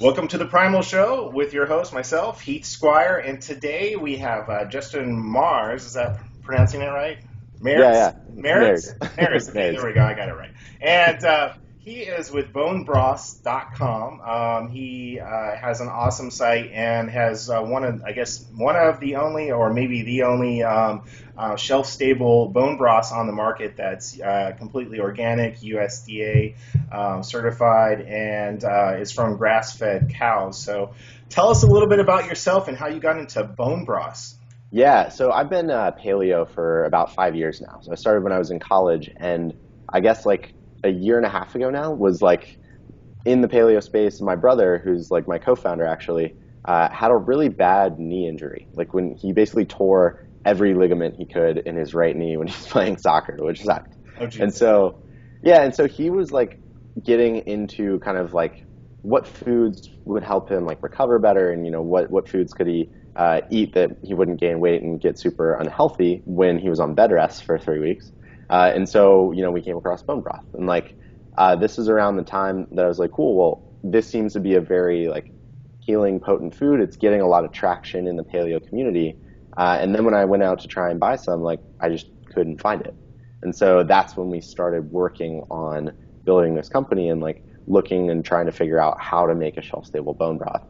Welcome to the Primal Show with your host, myself, Heath Squire, and today we have Justin Mars. Is that pronouncing it right? Yeah, Maris? yeah, it's married. Maris? Maris. Okay, Married. there we go. I got it right. And he is with bonebroths.com. He has an awesome site and has one of the only, or maybe the only, shelf-stable bone broths on the market that's completely organic, USDA certified, and is from grass-fed cows. So tell us a little bit about yourself and how you got into bone broths. Yeah, so I've been paleo for about 5 years now. So I started when I was in college, and I guess like a year and a half ago now was like in the paleo space. My brother, who's like my co-founder actually, had a really bad knee injury. Like when he basically tore every ligament he could in his right knee when he was playing soccer, which sucked. Oh, And geez. so, yeah, and so he was like getting into kind of like what foods would help him like recover better, and what foods could he eat that he wouldn't gain weight and get super unhealthy when he was on bed rest for 3 weeks. And so we came across bone broth, and like this is around the time that I was like, cool, well, this seems to be a very like healing, potent food. It's getting a lot of traction in the paleo community. And then when I went out to try and buy some, like I just couldn't find it. And so that's when we started working on building this company and like looking and trying to figure out how to make a shelf stable bone broth.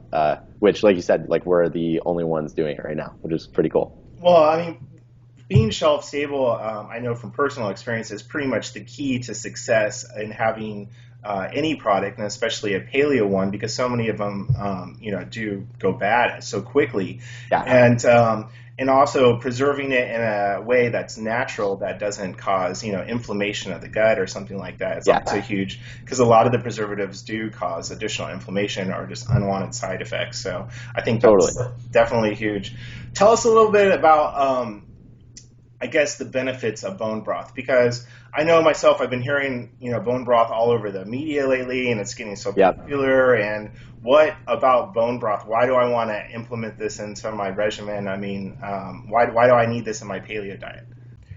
Which, like you said, like we're the only ones doing it right now, which is pretty cool. Well, I mean, being shelf stable, I know from personal experience, is pretty much the key to success in having any product, and especially a paleo one, because so many of them, do go bad so quickly, Yeah, and also preserving it in a way that's natural, that doesn't cause inflammation of the gut or something like that. It's also yeah, huge because a lot of the preservatives do cause additional inflammation or just unwanted side effects. So I think totally. that's definitely huge. Tell us a little bit about I guess the benefits of bone broth, because I know myself, I've been hearing bone broth all over the media lately, and it's getting so Yep. popular. And what about bone broth? Why do I want to implement this into my regimen? I mean, why do I need this in my paleo diet?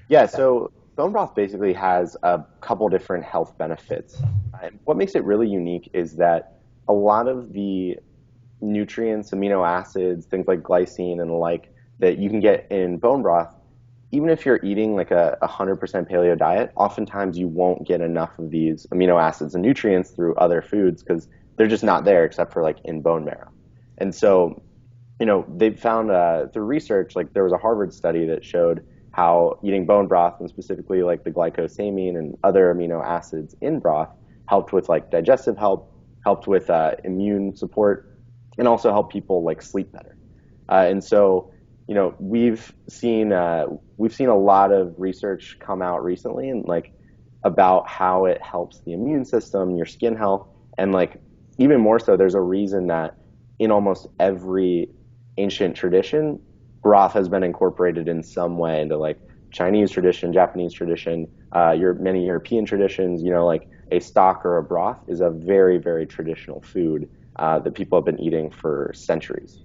Yeah, so bone broth basically has a couple different health benefits. And what makes it really unique is that a lot of the nutrients, amino acids, things like glycine and the like that you can get in bone broth, even if you're eating like a 100% paleo diet, oftentimes you won't get enough of these amino acids and nutrients through other foods because they're just not there except for like in bone marrow. And so they found through research, like there was a Harvard study that showed how eating bone broth and specifically like the glycosamine and other amino acids in broth helped with like digestive help, helped with immune support, and also helped people like sleep better. And so, we've seen a lot of research come out recently and like about how it helps the immune system, your skin health, and like even more so, there's a reason that in almost every ancient tradition, broth has been incorporated in some way into like Chinese tradition, Japanese tradition, your many European traditions. Like a stock or a broth is a very, very traditional food that people have been eating for centuries.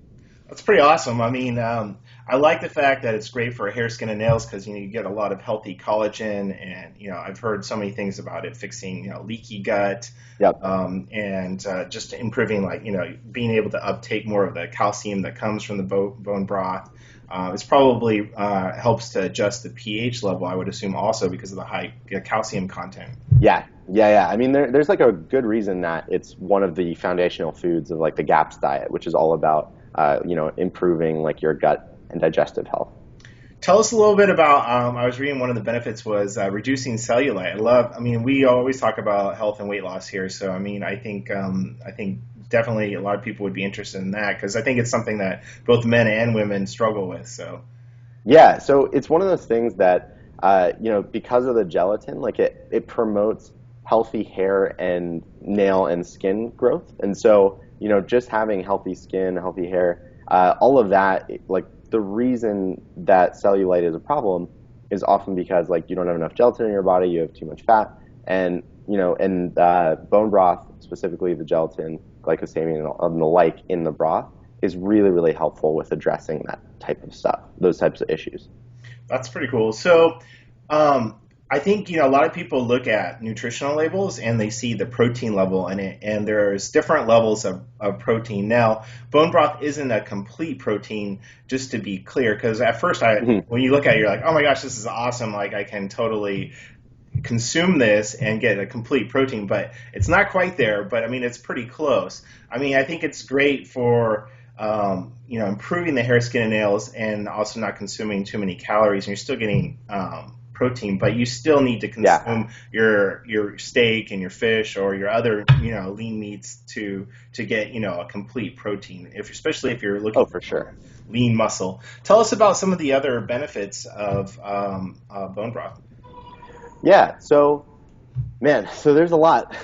That's pretty awesome. I mean, I like the fact that it's great for hair, skin, and nails because you get a lot of healthy collagen, and I've heard so many things about it fixing leaky gut, Yep. and just improving, like being able to uptake more of the calcium that comes from the bone broth. It's probably helps to adjust the pH level, I would assume, also because of the high calcium content. Yeah, yeah, yeah. I mean, there's like a good reason that it's one of the foundational foods of like the GAPS diet, which is all about, improving like your gut and digestive health. Tell us a little bit about. I was reading one of the benefits was reducing cellulite. I mean, we always talk about health and weight loss here, so I mean, I think definitely a lot of people would be interested in that because I think it's something that both men and women struggle with. So Yeah, so it's one of those things that, because of the gelatin, like it promotes healthy hair and nail and skin growth. And so, just having healthy skin, healthy hair, all of that, like the reason that cellulite is a problem is often because like you don't have enough gelatin in your body, you have too much fat, and bone broth, specifically the gelatin, glycosamine, and the like in the broth is really, really helpful with addressing that type of stuff, those types of issues. that's pretty cool. So um, I think, a lot of people look at nutritional labels and they see the protein level in it, and there's different levels of protein. Now, bone broth isn't a complete protein, just to be clear, because at first, Mhm. when you look at it, you're like, oh my gosh, this is awesome. Like, I can totally consume this and get a complete protein, but it's not quite there. But I mean, it's pretty close. I mean, I think it's great for improving the hair, skin, and nails, and also not consuming too many calories. And you're still getting protein, but you still need to Yeah. consume your steak and your fish or your other lean meats to get a complete protein. Especially if you're Oh, looking for for sure. lean muscle. Tell us about some of the other benefits of bone broth. Yeah. So, man, so there's a lot.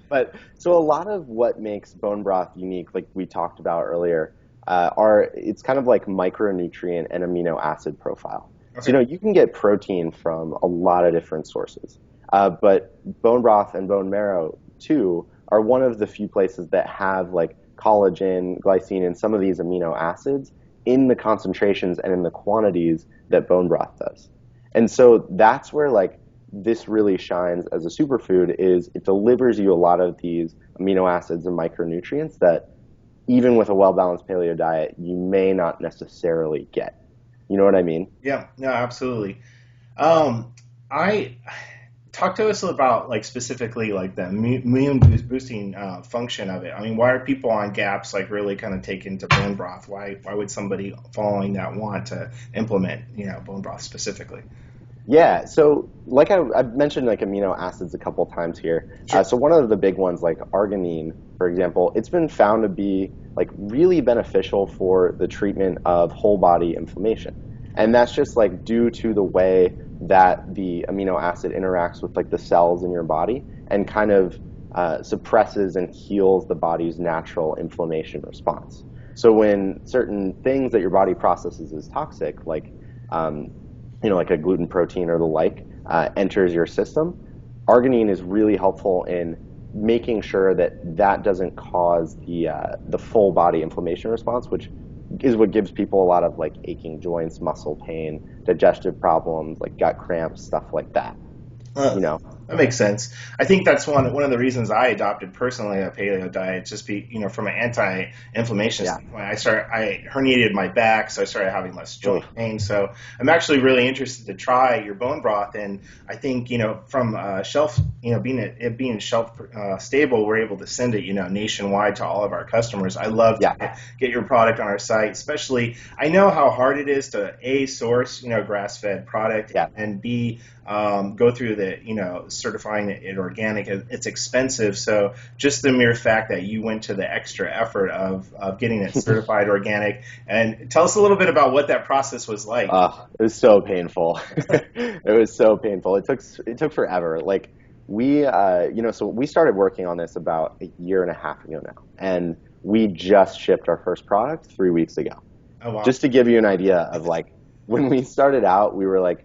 But so a lot of what makes bone broth unique, like we talked about earlier, it's kind of like micronutrient and amino acid profile. So, Okay. you can get protein from a lot of different sources. But bone broth and bone marrow, too, are one of the few places that have like collagen, glycine, and some of these amino acids in the concentrations and in the quantities that bone broth does. And so that's where like this really shines as a superfood is it delivers you a lot of these amino acids and micronutrients that even with a well-balanced paleo diet, you may not necessarily get. You know what I mean? Yeah, no, absolutely. Um, I talk to us about like specifically like the immune boosting function of it. I mean, why are people on GAPS like really kind of taken to bone broth? Why would somebody following that want to implement bone broth specifically? Yeah, so like I've mentioned like amino acids a couple times here. Sure. So one of the big ones, like arginine, for example, it's been found to be like really beneficial for the treatment of whole body inflammation. And that's just like due to the way that the amino acid interacts with like the cells in your body and kind of suppresses and heals the body's natural inflammation response. So when certain things that your body processes as toxic, like um, like a gluten protein or the like, enters your system, arginine is really helpful in making sure that that doesn't cause the full body inflammation response, which is what gives people a lot of like aching joints, muscle pain, digestive problems, like gut cramps, stuff like that. Uh, You know? that makes sense. I think that's one of the reasons I adopted personally a paleo diet. Just be from an anti-inflammation Yeah. standpoint. I herniated my back, so I started having less joint Ugh. pain. So I'm actually really interested to try your bone broth. And I think from shelf, being shelf stable, we're able to send it nationwide to all of our customers. I love to Yeah. get your product on our site, especially I know how hard it is to A, source grass-fed product, Yeah. and B, go through the certifying it organic. It's expensive, so just the mere fact that you went to the extra effort of getting it certified organic, and tell us a little bit about what that process was like. It was so painful. It was so painful. It took forever. Like so we started working on this about a year and a half ago now, and we just shipped our first product 3 weeks ago. Oh wow. Just to give you an idea of like when we started out, we were like,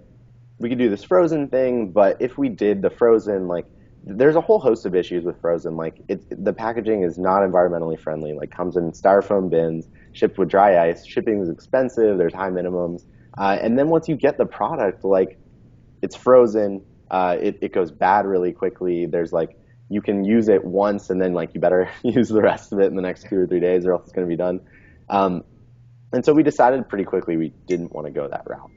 we could do this frozen thing, but if we did the frozen, like there's a whole host of issues with frozen. Like the packaging is not environmentally friendly. Like comes in styrofoam bins, shipped with dry ice. Shipping is expensive. There's high minimums, and then once you get the product, like it's frozen. It goes bad really quickly. There's like you can use it once, and then like you better use the rest of it in the next 2 or 3 days, or else it's going to be done. Um, and so we decided pretty quickly we didn't want to go that route.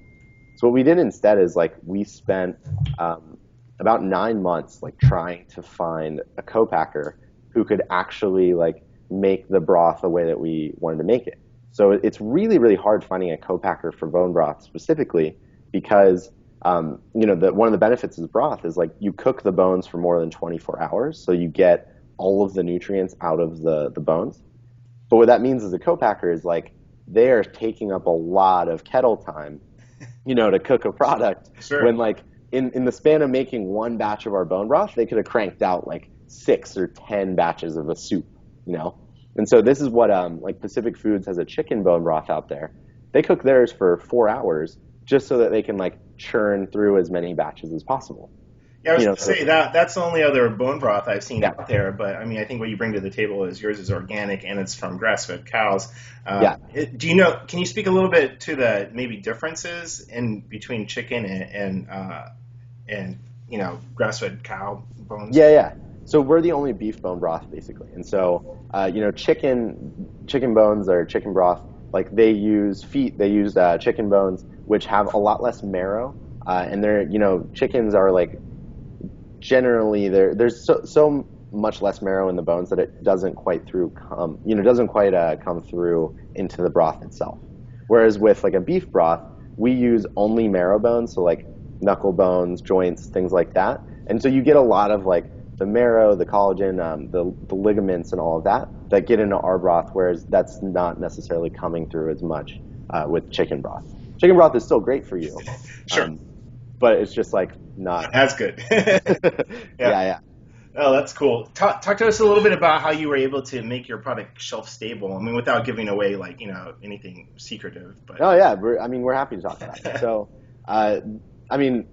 So what we did instead is like we spent about 9 months like trying to find a co-packer who could actually like make the broth the way that we wanted to make it. So it's really really hard finding a co-packer for bone broth specifically because one of the benefits of broth is like you cook the bones for more than 24 hours, so you get all of the nutrients out of the bones. But what that means as a co-packer is like they are taking up a lot of kettle time to cook a product Sure. when like in the span of making one batch of our bone broth, they could have cranked out like 6 or 10 batches of a soup. And so this is what like Pacific Foods has a chicken bone broth out there. They cook theirs for 4 hours just so that they can like churn through as many batches as possible. Yeah, I was You going know, to so say that's the only other bone broth I've seen yeah, out there. But I mean, I think what you bring to the table is yours is organic and it's from grass-fed cows. yeah. Do you know? Can you speak a little bit to the maybe differences in between chicken and grass-fed cow bones? Yeah, yeah. So we're the only beef bone broth basically, and so chicken bones or chicken broth, like they use chicken bones, which have a lot less marrow, and they're chickens are like generally there's so much less marrow in the bones that it doesn't quite come through into the broth itself. Whereas with like a beef broth, we use only marrow bones, so like knuckle bones, joints, things like that. And so you get a lot of like the marrow, the collagen, the ligaments, and all of that get into our broth, whereas that's not necessarily coming through as much with chicken broth. Chicken broth is still great for you, Sure. but it's just like not. That's good. Yeah, yeah. Oh, that's cool. Talk to us a little bit about how you were able to make your product shelf stable. I mean, without giving away like anything secretive. But Oh yeah, we're happy to talk about it. So,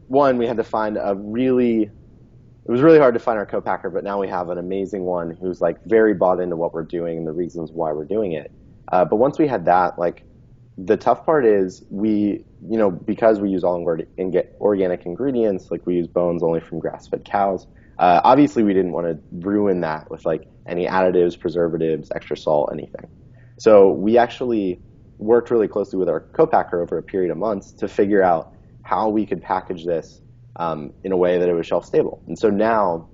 one, we had to find it was really hard to find our co-packer, but now we have an amazing one who's like very bought into what we're doing and the reasons why we're doing it. But once we had that, like the tough part is because we use all organic ingredients, like we use bones only from grass-fed cows. Obviously, we didn't want to ruin that with like any additives, preservatives, extra salt, anything. So we actually worked really closely with our co-packer over a period of months to figure out how we could package this in a way that it was shelf stable. And so now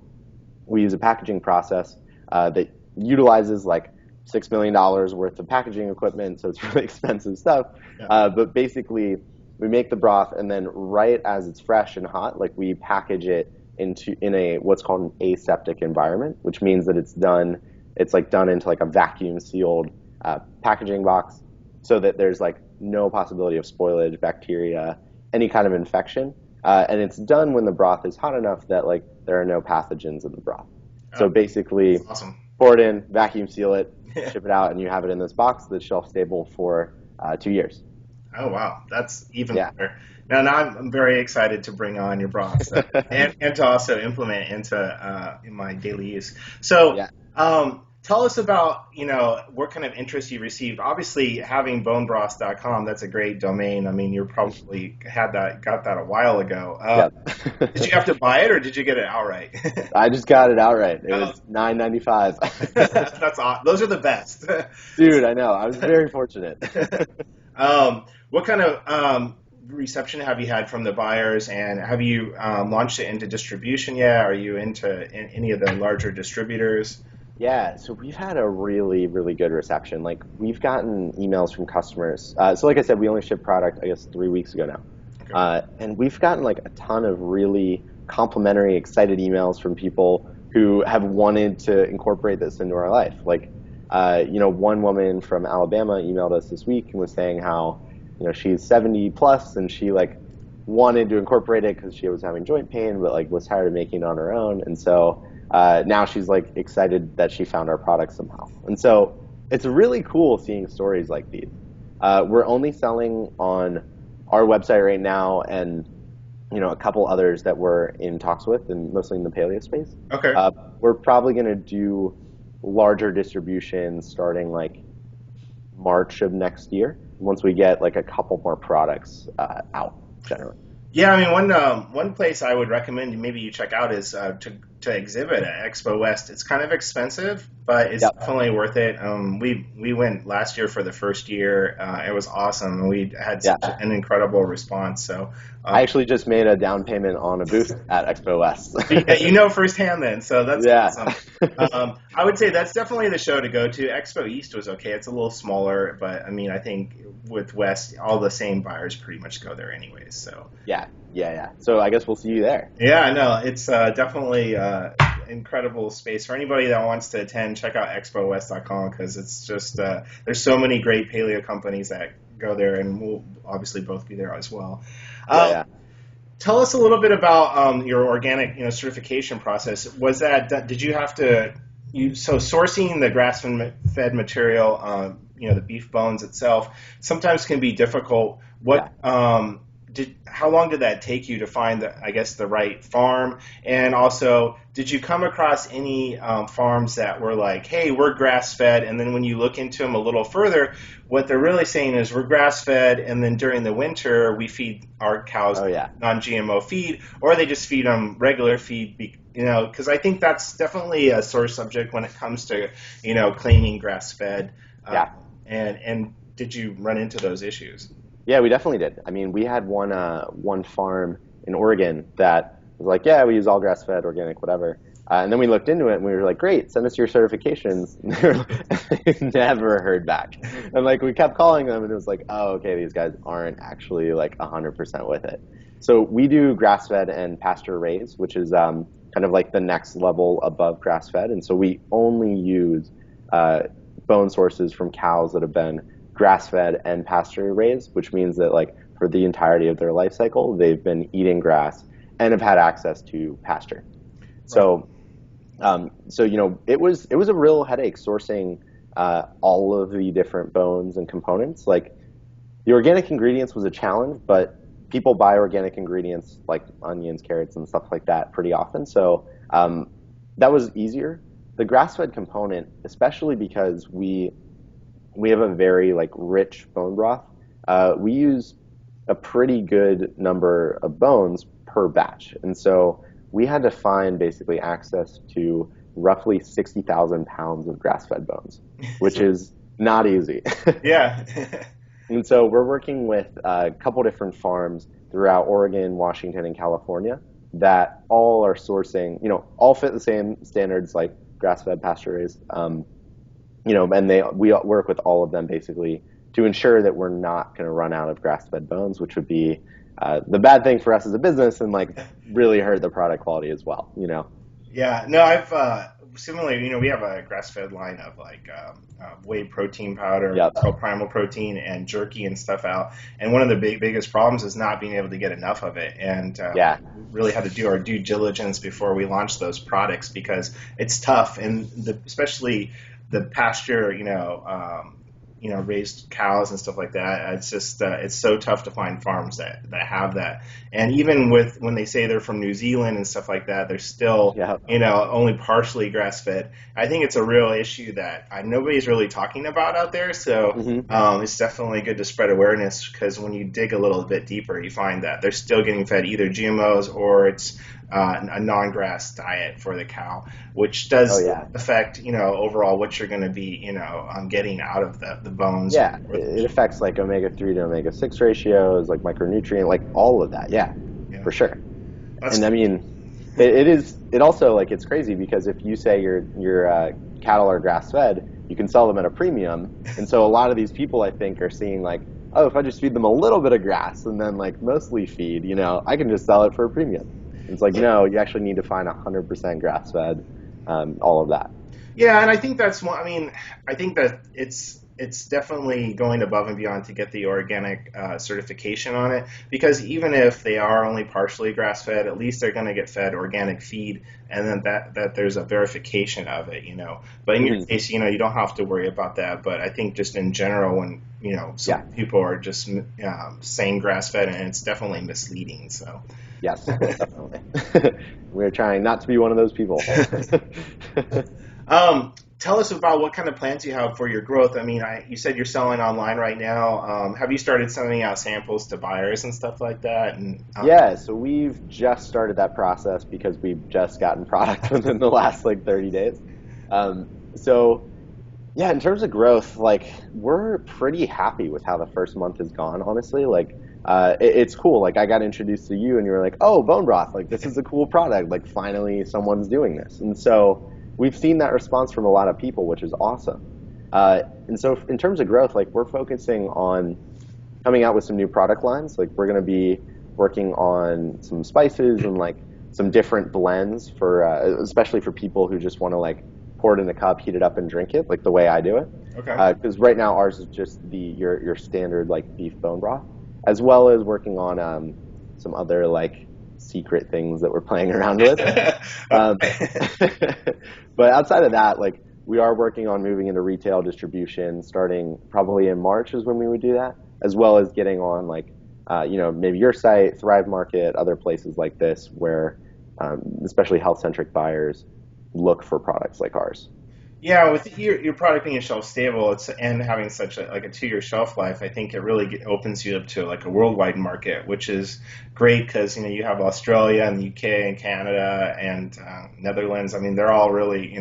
we use a packaging process that utilizes like $6 million worth of packaging equipment, so it's really expensive stuff. Yeah. But basically, we make the broth, and then right as it's fresh and hot, like we package it in a what's called an aseptic environment, which means that it's done into like a vacuum sealed packaging box, so that there's like no possibility of spoilage, bacteria, any kind of infection, and it's done when the broth is hot enough that like there are no pathogens in the broth. So basically, awesome. Pour it in, vacuum seal it, ship it out, and you have it in this box that's shelf stable for 2 years. Oh wow, that's even better. Now I'm very excited to bring on your broths and to also implement into in my daily use. So tell us about what kind of interest you received. Obviously, having bonebroths.com, that's a great domain. I mean, you probably got that a while ago. Did you have to buy it or did you get it outright? I just got it outright. It was $9.95. That's awesome. Those are the best. Dude, I know. I was very fortunate. What kind of reception have you had from the buyers, and have you launched it into distribution yet? Are you into any of the larger distributors? Yeah, so we've had a really, really good reception. Like, we've gotten emails from customers. So like I said, we only shipped product, I guess, 3 weeks ago now. Okay. And we've gotten like a ton of really complimentary, excited emails from people who have wanted to incorporate this into our life. Like, one woman from Alabama emailed us this week and was saying how, she's 70 plus and she like wanted to incorporate it because she was having joint pain, but like was tired of making it on her own. And so now she's like excited that she found our product somehow. And so it's really cool seeing stories like these. We're only selling on our website right now and a couple others that we're in talks with, and mostly in the paleo space. Okay. We're probably going to do larger distribution starting like March of next year, once we get like a couple more products out generally. Yeah, I mean, one place I would recommend maybe you check out is to exhibit at Expo West. It's kind of expensive, but it's definitely worth it. We went last year for the first year. It was awesome, and we had such an incredible response. So I actually just made a down payment on a booth at Expo West. Firsthand then, so that's awesome. I would say that's definitely the show to go to. Expo East was okay. It's a little smaller, but I mean, I think with West, all the same buyers pretty much go there anyways. So yeah. So I guess we'll see you there. Yeah, no, it's definitely incredible space for anybody that wants to attend. Check out expowest.com because it's just there's so many great paleo companies that go there, and we'll obviously both be there as well. Tell us a little bit about your organic certification process. Was did you have to sourcing the grass-fed material, the beef bones itself, sometimes can be difficult. how long did that take you to find the right farm? And also, did you come across any farms that were like, hey, we're grass fed, and then when you look into them a little further, what they're really saying is we're grass fed, and then during the winter we feed our cows non-GMO feed, or they just feed them regular feed, because I think that's definitely a sore subject when it comes to, claiming grass fed. And did you run into those issues? Yeah, we definitely did. I mean, we had one farm in Oregon that was like, yeah, we use all grass-fed, organic, whatever. And then we looked into it and we were like, great, send us your certifications. And they never heard back. And like we kept calling them and it was like, oh, okay, these guys aren't actually like 100% with it. So we do grass-fed and pasture raised, which is kind of like the next level above grass-fed. And so we only use bone sources from cows that have been grass-fed and pasture raised, which means that like for the entirety of their life cycle, they've been eating grass and have had access to pasture. So, it was a real headache sourcing all of the different bones and components. Like the organic ingredients was a challenge, but people buy organic ingredients like onions, carrots, and stuff like that pretty often. So that was easier. The grass-fed component, especially because we have a very like rich bone broth. We use a pretty good number of bones per batch. And so we had to find basically access to roughly 60,000 pounds of grass-fed bones, which is not easy. Yeah. And so we're working with a couple different farms throughout Oregon, Washington, and California that all are sourcing, all fit the same standards like grass-fed, pasture-raised, and we work with all of them basically to ensure that we're not going to run out of grass-fed bones, which would be the bad thing for us as a business and like really hurt the product quality as well. Yeah, no, I've similarly, we have a grass-fed line of like whey protein powder, it's called Primal Protein, and jerky and stuff out. And one of the biggest problems is not being able to get enough of it. And we really had to do our due diligence before we launched those products because it's tough, and especially the pasture, raised cows and stuff like that. It's just it's so tough to find farms that have that. And even when they say they're from New Zealand and stuff like that, they're still only partially grass fed. I think it's a real issue that nobody's really talking about out there. So it's definitely good to spread awareness, because when you dig a little bit deeper, you find that they're still getting fed either GMOs or it's a non-grass diet for the cow, which does affect, overall what you're going to be, getting out of the bones. Yeah, it affects like omega-3 to omega-6 ratios, like micronutrient, like all of that. Yeah. For sure. And I mean, it also like, it's crazy because if you say your cattle are grass-fed, you can sell them at a premium. And so a lot of these people, I think, are seeing like, oh, if I just feed them a little bit of grass and then like mostly feed, I can just sell it for a premium. It's like, no, you actually need to find 100% grass-fed, all of that. Yeah, and I think that's one. I mean, I think that it's definitely going above and beyond to get the organic certification on it, because even if they are only partially grass-fed, at least they're going to get fed organic feed, and then that there's a verification of it, But in your case, you don't have to worry about that. But I think just in general, when some people are just saying grass-fed, and it's definitely misleading. So. Yes, definitely. We're trying not to be one of those people. Tell us about what kind of plans you have for your growth. I mean, you said you're selling online right now. Have you started sending out samples to buyers and stuff like that? And yeah, so we've just started that process because we've just gotten product within the last like 30 days. Yeah, in terms of growth, like we're pretty happy with how the first month has gone, honestly. Like it's cool. Like I got introduced to you and you were like, oh, Bone Broth, like this is a cool product. Like finally someone's doing this. And so we've seen that response from a lot of people, which is awesome. And so in terms of growth, like we're focusing on coming out with some new product lines. Like we're going to be working on some spices and like some different blends for, especially for people who just want to like pour it in a cup, heat it up and drink it, like the way I do it. Okay. Because right now ours is just your standard like beef bone broth, as well as working on some other like secret things that we're playing around with. But outside of that, like we are working on moving into retail distribution starting probably in March is when we would do that, as well as getting on like maybe your site, Thrive Market, other places like this where especially health-centric buyers look for products like ours. Yeah, with your product being shelf stable, and having such a 2-year shelf life, I think it really opens you up to like a worldwide market, which is great because you have Australia and the UK and Canada and Netherlands. I mean, they're all really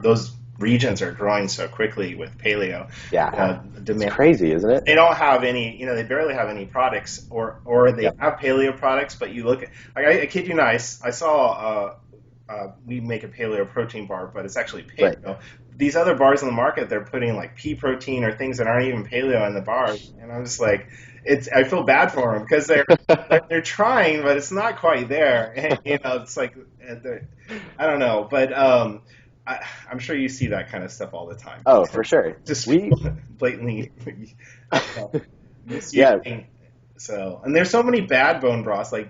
those regions are growing so quickly with paleo. Yeah, it's Demand. crazy, isn't it? They don't have any, they barely have any products, or they Yep. have paleo products, but you look at, like, I kid you not, I saw. We make a paleo protein bar, but it's actually paleo. Right. These other bars in the market, they're putting like pea protein or things that aren't even paleo in the bars, and I'm just like, I feel bad for them because they're trying, but it's not quite there. And, it's like, I don't know, but I'm sure you see that kind of stuff all the time. Oh, for sure. Just We blatantly yeah, misusing. So, and there's so many bad bone broths, like,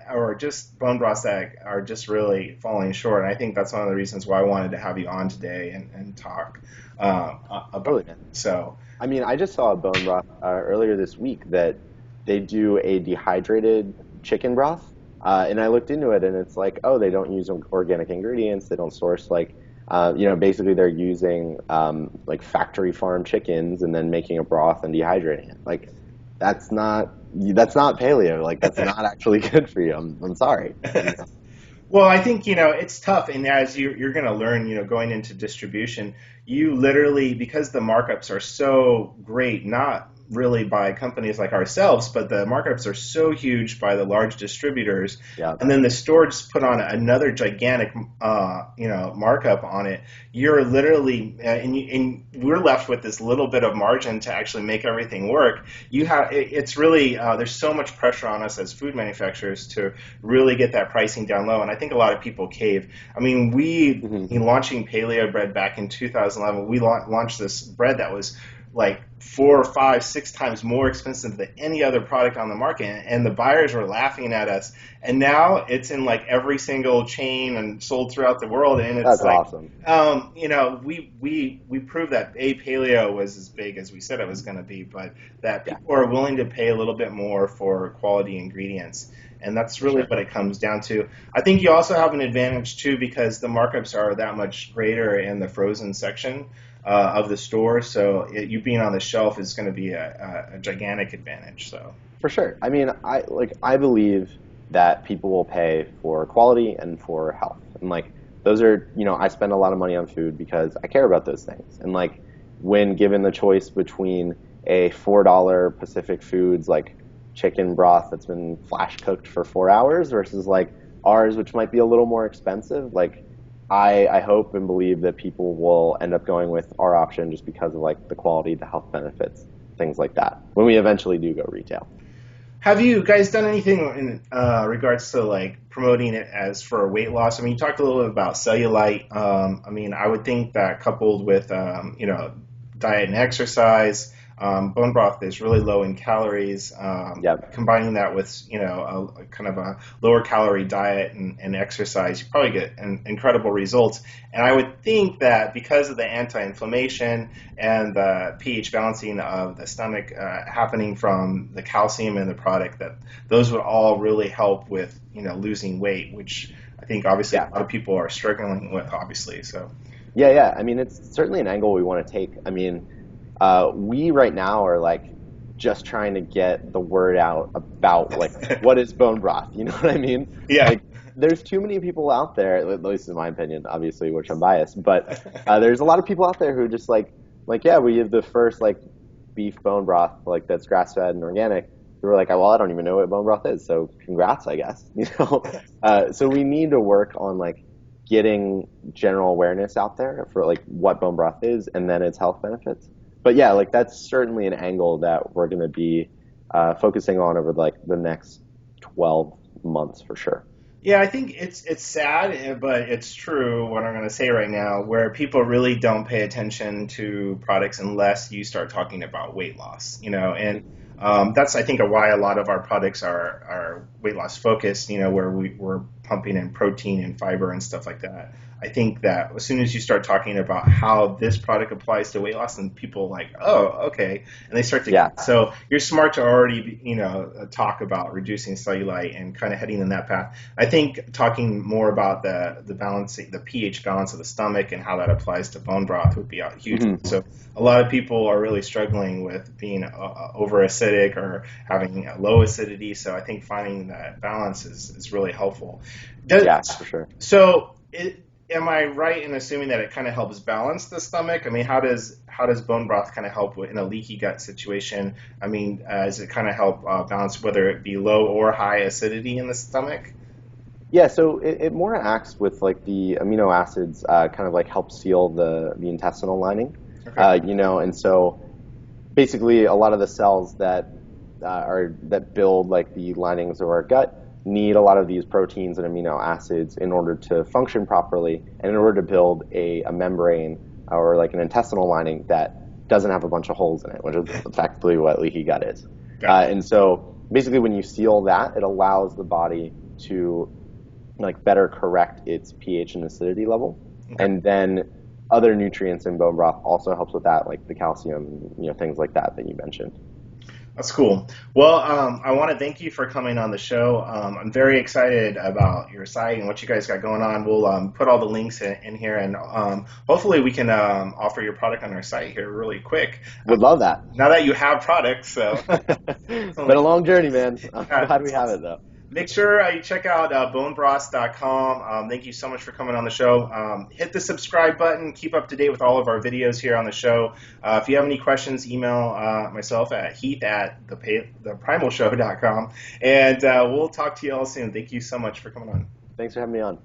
or just bone broths that are just really falling short. And I think that's one of the reasons why I wanted to have you on today and talk about it. So, I mean, I just saw a bone broth earlier this week that they do a dehydrated chicken broth, and I looked into it, and it's like, oh, they don't use organic ingredients, they don't source basically they're using like factory farm chickens and then making a broth and dehydrating it. Like, that's not paleo. Like, that's not actually good for you. I'm sorry. Well, I think, it's tough. And as you're going to learn, going into distribution, you literally, because the markups are so great, not really by companies like ourselves, but the markups are so huge by the large distributors. Yeah. And then the store just put on another gigantic, markup on it. You're literally, and we're left with this little bit of margin to actually make everything work. It's really, there's so much pressure on us as food manufacturers to really get that pricing down low. And I think a lot of people cave. I mean, in launching Paleo bread back in 2011, we launched this bread that was like 4, 5, 6 times more expensive than any other product on the market, and the buyers were laughing at us. And now it's in like every single chain and sold throughout the world. And it's That's like, awesome. We proved that paleo was as big as we said it was going to be, but that people are willing to pay a little bit more for quality ingredients. And that's really what it comes down to. I think you also have an advantage too, because the markups are that much greater in the frozen section of the store. So you being on the shelf is going to be a gigantic advantage. So for sure. I mean, I believe that people will pay for quality and for health. And like, those are, I spend a lot of money on food because I care about those things. And like, when given the choice between a $4 Pacific Foods like chicken broth that's been flash cooked for 4 hours versus like ours, which might be a little more expensive, like, I hope and believe that people will end up going with our option just because of like the quality, the health benefits, things like that, when we eventually do go retail. Have you guys done anything in regards to like promoting it as for weight loss? I mean, you talked a little bit about cellulite. I mean, I would think that coupled with diet and exercise, bone broth is really low in calories. Combining that with a kind of a lower calorie diet and exercise, you probably get incredible results. And I would think that because of the anti-inflammation and the pH balancing of the stomach happening from the calcium in the product, that those would all really help with losing weight, which I think obviously a lot of people are struggling with, obviously. So yeah. I mean, it's certainly an angle we want to take. I mean, we right now are like just trying to get the word out about like what is bone broth. You know what I mean? Yeah. Like, there's too many people out there, at least in my opinion, obviously, which I'm biased, but there's a lot of people out there who just like yeah, we have the first like beef bone broth like that's grass fed and organic. We were like, well, I don't even know what bone broth is, so congrats, I guess. So we need to work on like getting general awareness out there for like what bone broth is and then its health benefits. But yeah, like that's certainly an angle that we're going to be focusing on over like the next 12 months for sure. Yeah, I think it's sad, but it's true what I'm going to say right now, where people really don't pay attention to products unless you start talking about weight loss, and that's, I think, why a lot of our products are weight loss focused, where we're pumping in protein and fiber and stuff like that. I think that as soon as you start talking about how this product applies to weight loss, and people like, oh, okay, and they start to Yeah. So you're smart to already, talk about reducing cellulite and kind of heading in that path. I think talking more about the balancing, the pH balance of the stomach and how that applies to bone broth would be huge. Mm-hmm. So a lot of people are really struggling with being over acidic or having a low acidity. So I think finding that balance is really helpful. Yeah, for sure. So am I right in assuming that it kind of helps balance the stomach? I mean, how does bone broth kind of help in a leaky gut situation? I mean, does it kind of help balance whether it be low or high acidity in the stomach? Yeah, so it more acts with like the amino acids, kind of like help seal the intestinal lining, Okay. and so basically a lot of the cells that that build like the linings of our gut need a lot of these proteins and amino acids in order to function properly and in order to build a membrane or like an intestinal lining that doesn't have a bunch of holes in it, which is effectively what leaky gut is. And so basically when you seal that, it allows the body to like better correct its pH and acidity level. Okay. And then other nutrients in bone broth also helps with that, like the calcium, things like that you mentioned. That's cool. Well, I want to thank you for coming on the show. I'm very excited about your site and what you guys got going on. We'll put all the links in here, and hopefully we can offer your product on our site here really quick. Would love that. Now that you have products, so. It's been a long journey, man. I'm glad we have it, though. Make sure you check out bonebroths.com. Thank you so much for coming on the show. Hit the subscribe button. Keep up to date with all of our videos here on the show. If you have any questions, email myself at heath@theprimalshow.com. And we'll talk to you all soon. Thank you so much for coming on. Thanks for having me on.